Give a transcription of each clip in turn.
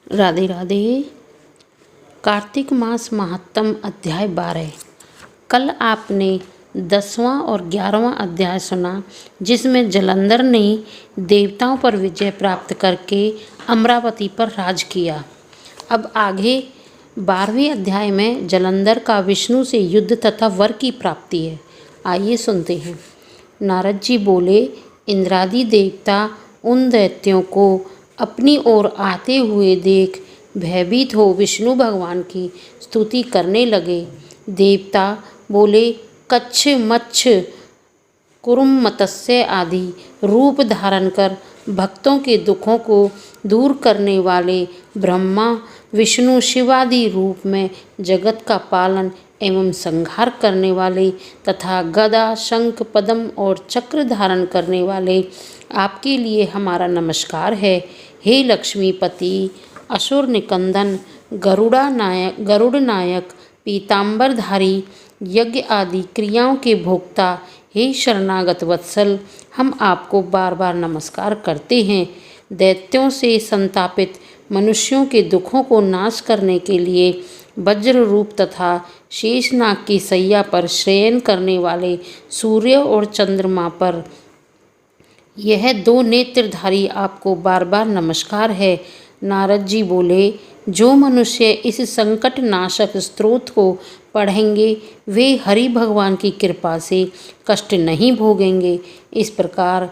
राधे राधे। कार्तिक मास महात्म अध्याय 12। कल आपने 10वां और 11वां अध्याय सुना, जिसमें जलंधर ने देवताओं पर विजय प्राप्त करके अमरावती पर राज किया। अब आगे 12वें अध्याय में जलंधर का विष्णु से युद्ध तथा वर की प्राप्ति है। आइए सुनते हैं। नारद जी बोले, इंद्रादि देवता उन दैत्यों को अपनी ओर आते हुए देख भयभीत हो विष्णु भगवान की स्तुति करने लगे। देवता बोले, कच्छ मच्छ कुरुम मत्स्य आदि रूप धारण कर भक्तों के दुखों को दूर करने वाले ब्रह्मा विष्णु शिवादि रूप में जगत का पालन एवं संहार करने वाले तथा गदा शंख पद्म और चक्र धारण करने वाले आपके लिए हमारा नमस्कार है। हे लक्ष्मीपति, असुर निकंदन, गरुड़ नायक, पीतांबरधारी, यज्ञ आदि क्रियाओं के भोक्ता, हे शरणागत वत्सल, हम आपको बार बार नमस्कार करते हैं। दैत्यों से संतापित मनुष्यों के दुखों को नाश करने के लिए वज्र रूप तथा शेषनाग की सैया पर शयन करने वाले सूर्य और चंद्रमा पर यह 2 नेत्रधारी आपको बार बार नमस्कार है। नारद जी बोले, जो मनुष्य इस संकट नाशक स्तोत्र को पढ़ेंगे वे हरि भगवान की कृपा से कष्ट नहीं भोगेंगे। इस प्रकार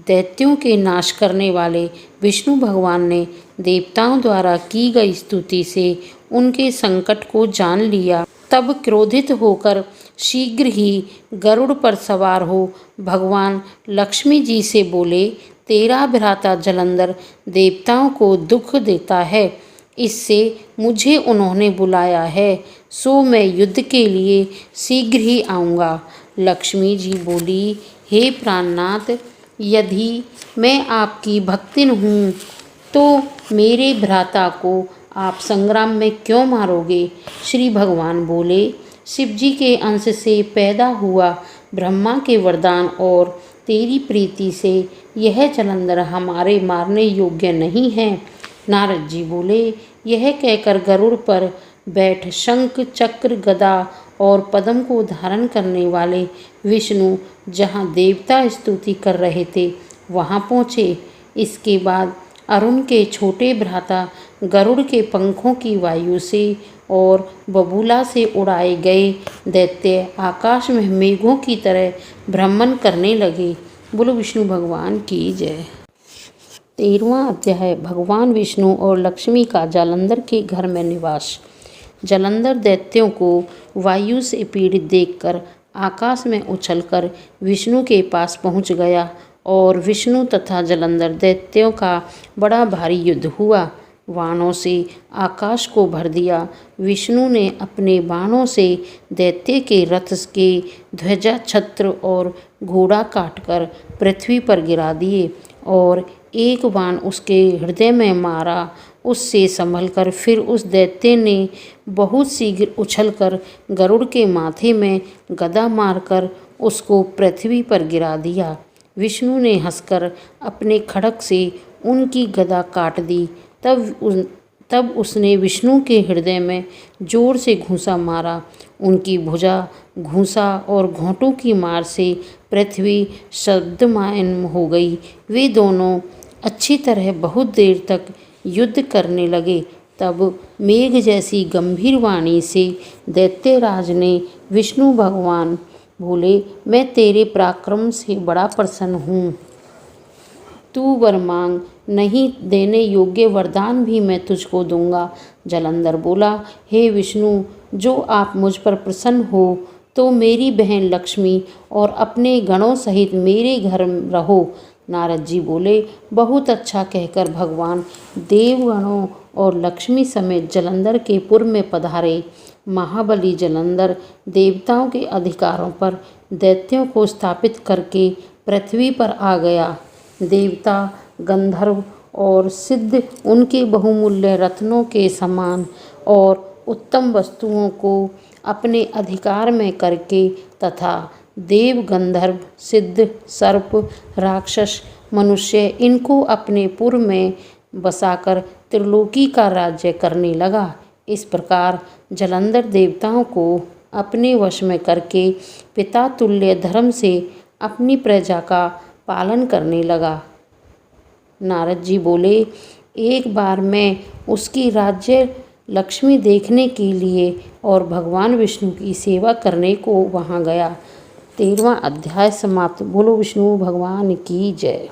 दैत्यों के नाश करने वाले विष्णु भगवान ने देवताओं द्वारा की गई स्तुति से उनके संकट को जान लिया। तब क्रोधित होकर शीघ्र ही गरुड़ पर सवार हो भगवान लक्ष्मी जी से बोले, तेरा भ्राता जलंधर देवताओं को दुख देता है, इससे मुझे उन्होंने बुलाया है, सो मैं युद्ध के लिए शीघ्र ही आऊँगा। लक्ष्मी जी बोली, हे प्राणनाथ, यदि मैं आपकी भक्तिन हूँ तो मेरे भ्राता को आप संग्राम में क्यों मारोगे? श्री भगवान बोले, शिव जी के अंश से पैदा हुआ ब्रह्मा के वरदान और तेरी प्रीति से यह जलंधर हमारे मारने योग्य नहीं है। नारद जी बोले, यह कहकर गरुड़ पर बैठ शंख चक्र गदा और पद्म को धारण करने वाले विष्णु जहाँ देवता स्तुति कर रहे थे वहाँ पहुँचे। इसके बाद अरुण के छोटे भ्राता गरुड़ के पंखों की वायु से और बबूला से उड़ाए गए दैत्य आकाश में मेघों की तरह भ्रमण करने लगे। बोलो विष्णु भगवान की जय। 13वां अध्याय, भगवान विष्णु और लक्ष्मी का जलंधर के घर में निवास। जलंधर दैत्यों को वायु से पीड़ित देखकर आकाश में उछलकर विष्णु के पास पहुंच गया और विष्णु तथा जलंधर दैत्यों का बड़ा भारी युद्ध हुआ। बाणों से आकाश को भर दिया। विष्णु ने अपने बाणों से दैत्य के रथ के ध्वजा छत्र और घोड़ा काटकर पृथ्वी पर गिरा दिए और एक बाण उसके हृदय में मारा। उससे संभलकर फिर उस दैत्य ने बहुत शीघ्र उछलकर गरुड़ के माथे में गदा मारकर उसको पृथ्वी पर गिरा दिया। विष्णु ने हंसकर अपने खड्ग से उनकी गदा काट दी। तब उसने विष्णु के हृदय में जोर से घूंसा मारा। उनकी भुजा, घूंसा और घोंटों की मार से पृथ्वी शब्दमयन हो गई। वे दोनों अच्छी तरह बहुत देर तक युद्ध करने लगे। तब मेघ जैसी गंभीर वाणी से दैत्यराज ने विष्णु भगवान बोले, मैं तेरे पराक्रम से बड़ा प्रसन्न हूँ। तू वर मांग, नहीं देने योग्य वरदान भी मैं तुझको दूंगा। जलंधर बोला, हे विष्णु, जो आप मुझ पर प्रसन्न हो तो मेरी बहन लक्ष्मी और अपने गणों सहित मेरे घर रहो। नारद जी बोले, बहुत अच्छा कहकर भगवान देवगणों और लक्ष्मी समेत जलंधर के पुर में पधारे। महाबली जलंधर देवताओं के अधिकारों पर दैत्यों को स्थापित करके पृथ्वी पर आ गया। देवता, गंधर्व और सिद्ध उनके बहुमूल्य रत्नों के समान और उत्तम वस्तुओं को अपने अधिकार में करके तथा देव, गंधर्व, सिद्ध, सर्प, राक्षस, मनुष्य इनको अपने पुर में बसाकर त्रिलोकी का राज्य करने लगा। इस प्रकार जलंधर देवताओं को अपने वश में करके पिता तुल्य धर्म से अपनी प्रजा का पालन करने लगा। नारद जी बोले, एक बार मैं उसकी राज्य लक्ष्मी देखने के लिए और भगवान विष्णु की सेवा करने को वहाँ गया। 13वां अध्याय समाप्त। बोलो विष्णु भगवान की जय।